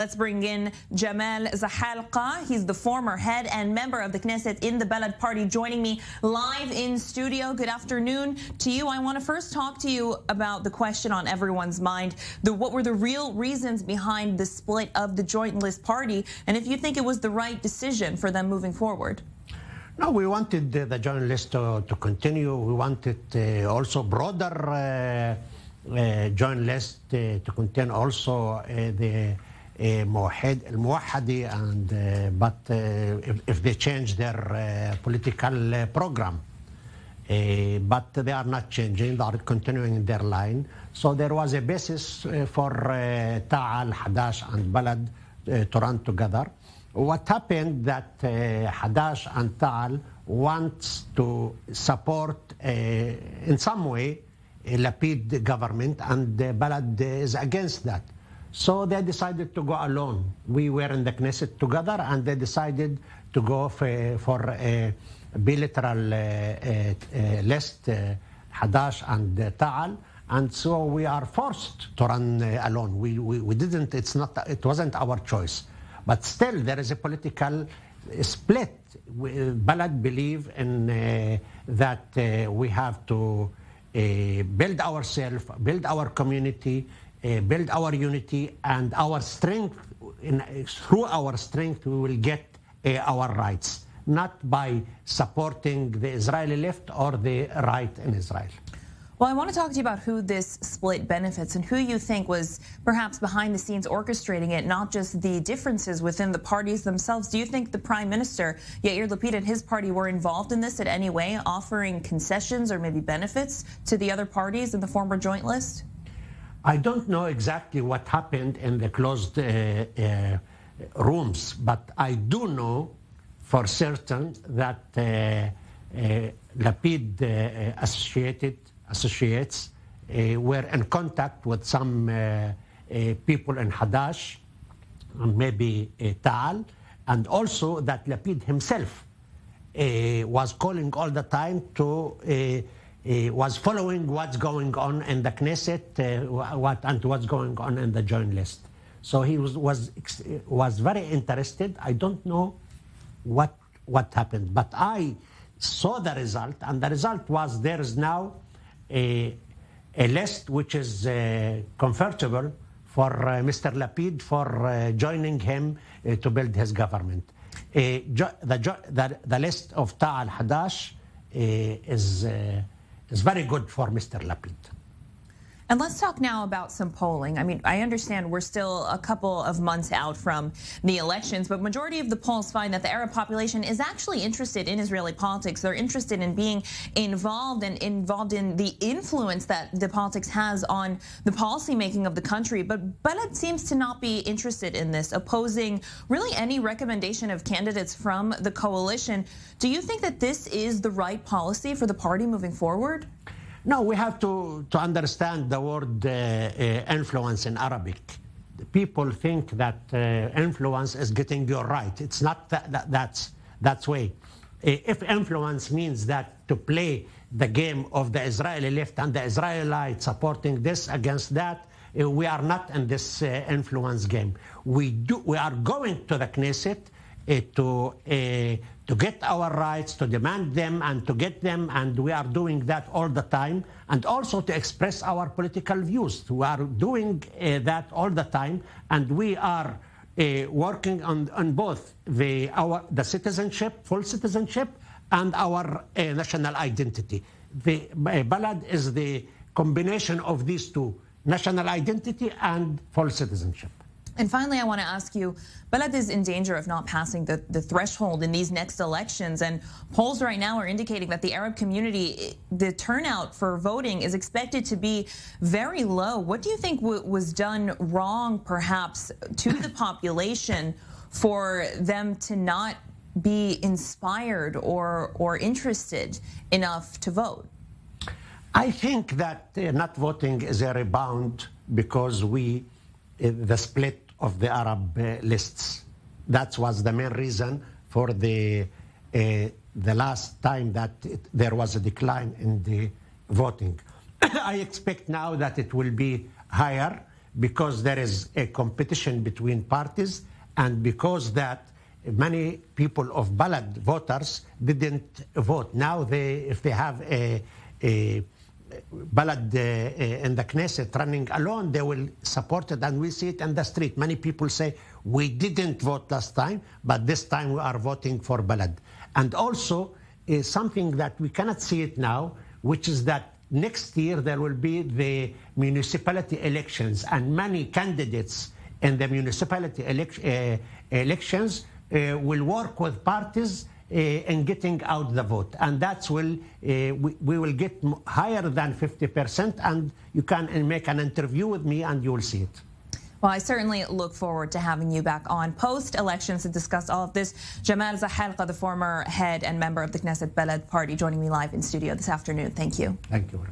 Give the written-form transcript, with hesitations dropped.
Let's bring in Jamal Zachalka. He's the former head and member of the Knesset in the Balad Party, joining me live in studio. Good afternoon to you. I want to first talk to you about the question on everyone's mind. What were the real reasons behind the split of the joint list party, and if you think it was the right decision for them moving forward? No, we wanted the joint list to continue. We wanted also broader joint list to contain also the الموحدة, and but if they change their political program, but they are not changing, they are continuing their line. So there was a basis for Ta'al, Hadash and Balad to run together. What happened that Hadash and Ta'al wants to support in some way a Lapid government, and Balad is against that. So they decided to go alone. We were in the Knesset together, and they decided to go for a bilateral list, Hadash and Ta'al, and so we are forced to run alone. We didn't. It wasn't our choice, but still there is a political split. Balad believe in that we have to build ourselves, build our community, build our unity, and our strength. Through our strength, we will get our rights, not by supporting the Israeli left or the right in Israel. Well, I want to talk to you about who this split benefits and who you think was perhaps behind the scenes orchestrating it, not just the differences within the parties themselves. Do you think the Prime Minister, Yair Lapid, and his party were involved in this in any way, offering concessions or maybe benefits to the other parties in the former joint list? I don't know exactly what happened in the closed rooms, but I do know for certain that Lapid associates were in contact with some people in Hadash and maybe Ta'al, and also that Lapid himself was calling all the time to was following what's going on in the Knesset, what's going on in the joint list. So he was very interested. I don't know what happened, but I saw the result, and the result was there is now a list which is comfortable for Mr. Lapid for joining him to build his government. The list of Ta'al Hadash is very good for Mr. Lapid. And let's talk now about some polling. I mean, I understand we're still a couple of months out from the elections, but majority of the polls find that the Arab population is actually interested in Israeli politics. They're interested in being involved in the influence that the politics has on the policy making of the country. But Balad seems to not be interested in this, opposing really any recommendation of candidates from the coalition. Do you think that this is the right policy for the party moving forward? No, we have to understand the word influence in Arabic. People think that influence is getting your right. It's not that's way. If influence means that to play the game of the Israeli left and the Israelites supporting this against that, we are not in this influence game. We are going to the Knesset to get our rights, to demand them and to get them, and we are doing that all the time, and also to express our political views. We are doing that all the time, and we are working on both the citizenship, full citizenship, and our national identity. The Balad is the combination of these two, national identity and full citizenship. And finally, I want to ask you, Balad is in danger of not passing the threshold in these next elections. And polls right now are indicating that the Arab community, the turnout for voting is expected to be very low. What do you think was done wrong, perhaps, to the population for them to not be inspired or interested enough to vote? I think that not voting is a rebound because the split of the Arab lists. That was the main reason for the last time that there was a decline in the voting. I expect now that it will be higher because there is a competition between parties and because that many people of Balad voters didn't vote. Now if they have a Balad in the Knesset running alone, they will support it, and we see it in the street. Many people say, we didn't vote last time, but this time we are voting for Balad. And also something that we cannot see it now, which is that next year there will be the municipality elections, and many candidates in the municipality elections will work with parties in getting out the vote, and that's we will get higher than 50%, and you can make an interview with me and you will see it. Well, I certainly look forward to having you back on post-elections to discuss all of this. Jamal Zachalka, the former head and member of the Knesset Balad Party, joining me live in studio this afternoon. Thank you. Thank you.